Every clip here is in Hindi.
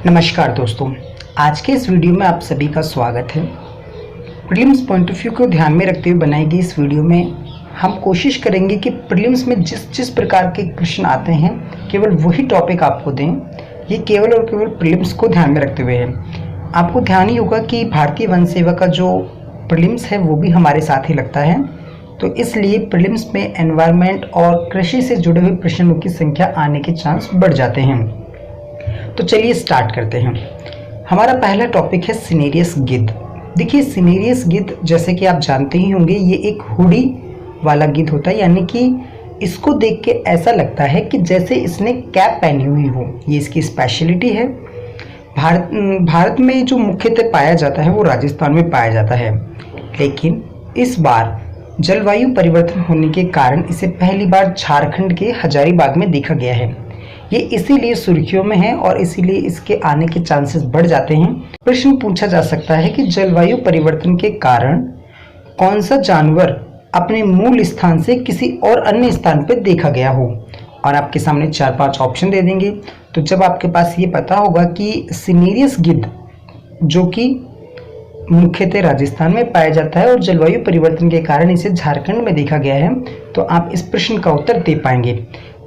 नमस्कार दोस्तों, आज के इस वीडियो में आप सभी का स्वागत है। प्रीलिम्स पॉइंट ऑफ व्यू को ध्यान में रखते हुए बनाई गई इस वीडियो में हम कोशिश करेंगे कि प्रीलिम्स में जिस प्रकार के प्रश्न आते हैं केवल वही टॉपिक आपको दें। ये केवल और केवल प्रीलिम्स को ध्यान में रखते हुए है। आपको ध्यान ही होगा कि भारतीय वन सेवा का जो प्रीलिम्स है वो भी हमारे साथ ही लगता है, तो इसलिए प्रीलिम्स में एनवायरनमेंट और कृषि से जुड़े हुए प्रश्नों की संख्या आने के चांस बढ़ जाते हैं। तो चलिए स्टार्ट करते हैं। हमारा पहला टॉपिक है सिनेरियस गिद्ध। देखिए, सिनेरियस गिद्ध जैसे कि आप जानते ही होंगे, ये एक हुडी वाला गिद्ध होता है, यानी कि इसको देख के ऐसा लगता है कि जैसे इसने कैप पहनी हुई हो। ये इसकी स्पेशलिटी है। भारत में जो मुख्यतः पाया जाता है वो राजस्थान में पाया जाता है, लेकिन इस बार जलवायु परिवर्तन होने के कारण इसे पहली बार झारखंड के हजारीबाग में देखा गया है। ये इसीलिए सुर्खियों में है और इसीलिए इसके आने के चांसेस बढ़ जाते हैं। प्रश्न पूछा जा सकता है कि जलवायु परिवर्तन के कारण कौन सा जानवर अपने मूल स्थान से किसी और अन्य स्थान पर देखा गया हो, और आपके सामने 4-5 ऑप्शन दे देंगे। तो जब आपके पास ये पता होगा कि सिनेरियस गिद्ध जो कि मुख्यतः राजस्थान में पाया जाता है और जलवायु परिवर्तन के कारण इसे झारखंड में देखा गया है, तो आप इस प्रश्न का उत्तर दे पाएंगे।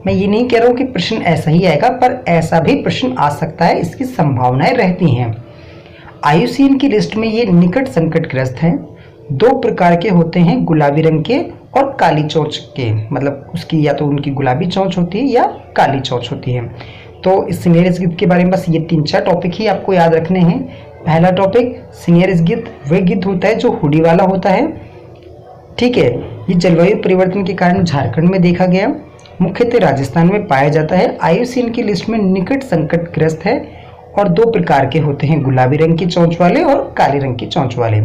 मैं ये नहीं कह रहा हूँ कि प्रश्न ऐसा ही आएगा, पर ऐसा भी प्रश्न आ सकता है, इसकी संभावनाएं रहती हैं। IUCN की लिस्ट में ये निकट संकटग्रस्त हैं। 2 प्रकार के होते हैं, गुलाबी रंग के और काली चोंच के, मतलब उसकी या तो उनकी गुलाबी चोंच होती है या काली चोंच होती है। तो इस सिनेरियस गिद्ध के बारे में बस ये 3-4 टॉपिक ही आपको याद रखने हैं। पहला टॉपिक, सिनेरियस गिद्ध वह गिद्ध होता है जो हुडी वाला होता है। ठीक है, ये जलवायु परिवर्तन के कारण झारखंड में देखा गया, मुख्यतः राजस्थान में पाया जाता है, IUCN की लिस्ट में निकट संकटग्रस्त है और 2 प्रकार के होते हैं, गुलाबी रंग की चोंच वाले और काले रंग की चोंच वाले।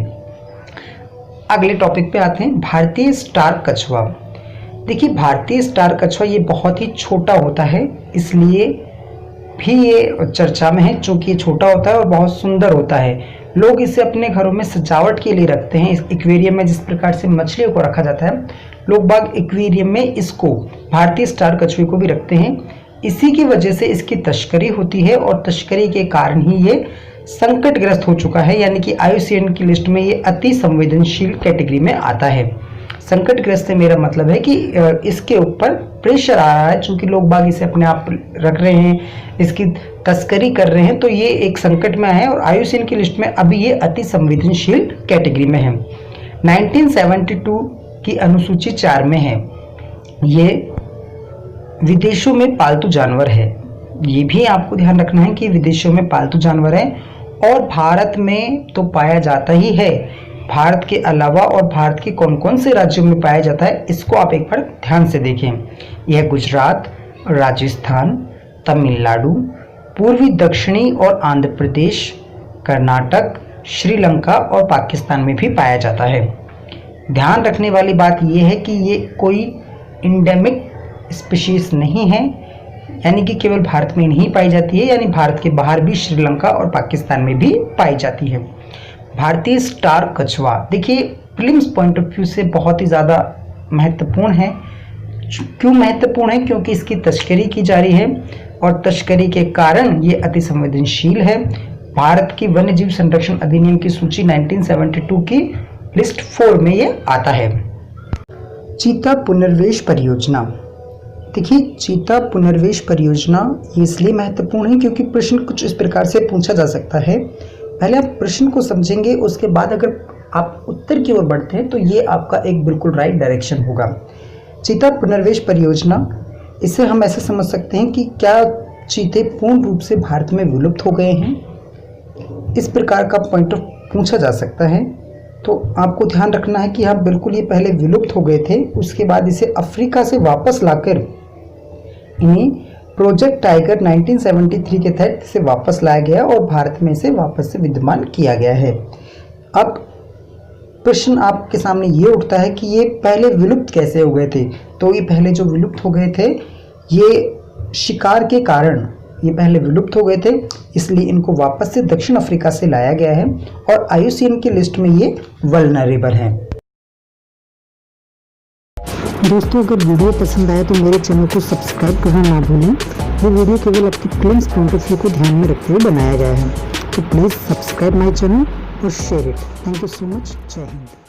अगले टॉपिक पे आते हैं, भारतीय स्टार कछुआ। देखिए, भारतीय स्टार कछुआ ये बहुत ही छोटा होता है, इसलिए भी ये चर्चा में है, चूंकि ये छोटा होता है और बहुत सुंदर होता है। लोग इसे अपने घरों में सजावट के लिए रखते हैं। इस एक्वेरियम में जिस प्रकार से मछलियों को रखा जाता है, लोग बाग एक्वेरियम में इसको, भारतीय स्टार कछुए को भी रखते हैं। इसी की वजह से इसकी तस्करी होती है और तस्करी के कारण ही ये संकटग्रस्त हो चुका है, यानी कि IUCN की लिस्ट में ये अति संवेदनशील कैटेगरी में आता है। संकटग्रस्त से मेरा मतलब है कि इसके ऊपर प्रेशर आ रहा है, चूंकि लोग बाग इसे अपने आप रख रहे हैं, इसकी तस्करी कर रहे हैं, तो ये एक संकट में है और IUCN की लिस्ट में अभी ये अति संवेदनशील कैटेगरी में है। 1972 की अनुसूची 4 में है। ये विदेशों में पालतू जानवर है। ये भी आपको ध्यान रखना है कि विदेशों में पालतू जानवर है और भारत में तो पाया जाता ही है। भारत के अलावा और भारत के कौन कौन से राज्यों में पाया जाता है, इसको आप एक बार ध्यान से देखें। यह गुजरात, राजस्थान, तमिलनाडु, पूर्वी दक्षिणी और आंध्र प्रदेश, कर्नाटक, श्रीलंका और पाकिस्तान में भी पाया जाता है। ध्यान रखने वाली बात यह है कि ये कोई इंडेमिक स्पीशीज नहीं है, यानी कि केवल भारत में नहीं पाई जाती है, यानी भारत के बाहर भी श्रीलंका और पाकिस्तान में भी पाई जाती है। भारतीय स्टार कछुआ, देखिए, प्रीलिम्स पॉइंट ऑफ व्यू से बहुत ही ज़्यादा महत्वपूर्ण है। क्यों महत्वपूर्ण है? क्योंकि इसकी तस्करी की जा रही है और तस्करी के कारण ये अति संवेदनशील है। भारत की वन्य जीव संरक्षण अधिनियम की सूची 1972 की लिस्ट 4 में ये आता है। चीता पुनर्वेश परियोजना। देखिए, चीता पुनर्वेश परियोजना ये इसलिए महत्वपूर्ण है क्योंकि प्रश्न कुछ इस प्रकार से पूछा जा सकता है। पहले आप प्रश्न को समझेंगे, उसके बाद अगर आप उत्तर की ओर बढ़ते हैं तो ये आपका एक बिल्कुल राइट डायरेक्शन होगा। चीता पुनर्वेश परियोजना, इसे हम ऐसे समझ सकते हैं कि क्या चीते पूर्ण रूप से भारत में विलुप्त हो गए हैं, इस प्रकार का पॉइंट ऑफ पूछा जा सकता है। तो आपको ध्यान रखना है कि हाँ, बिल्कुल ये पहले विलुप्त हो गए थे, उसके बाद इसे अफ्रीका से वापस लाकर इन्हें प्रोजेक्ट टाइगर 1973 के तहत इसे वापस लाया गया और भारत में इसे वापस से विद्यमान किया गया है। अब प्रश्न आपके सामने ये उठता है कि ये पहले विलुप्त कैसे हो गए थे? तो ये पहले जो विलुप्त हो गए थे, ये शिकार के कारण ये पहले विलुप्त हो गए थे, इसलिए इनको वापस से दक्षिण अफ्रीका से लाया गया है और IUCN की लिस्ट में ये वल्नरेबल हैं। दोस्तों, अगर वीडियो पसंद आए तो मेरे चैनल को सब्सक्राइब करना ना भूलें ये वीडियो केवल आपकी प्रीलिम्स पॉइंट ऑफ व्यू को ध्यान में रखते हुए बनाया गया है। तो प्लीज़ सब्सक्राइब माई चैनल और share it. Thank you so much. जय हिंद।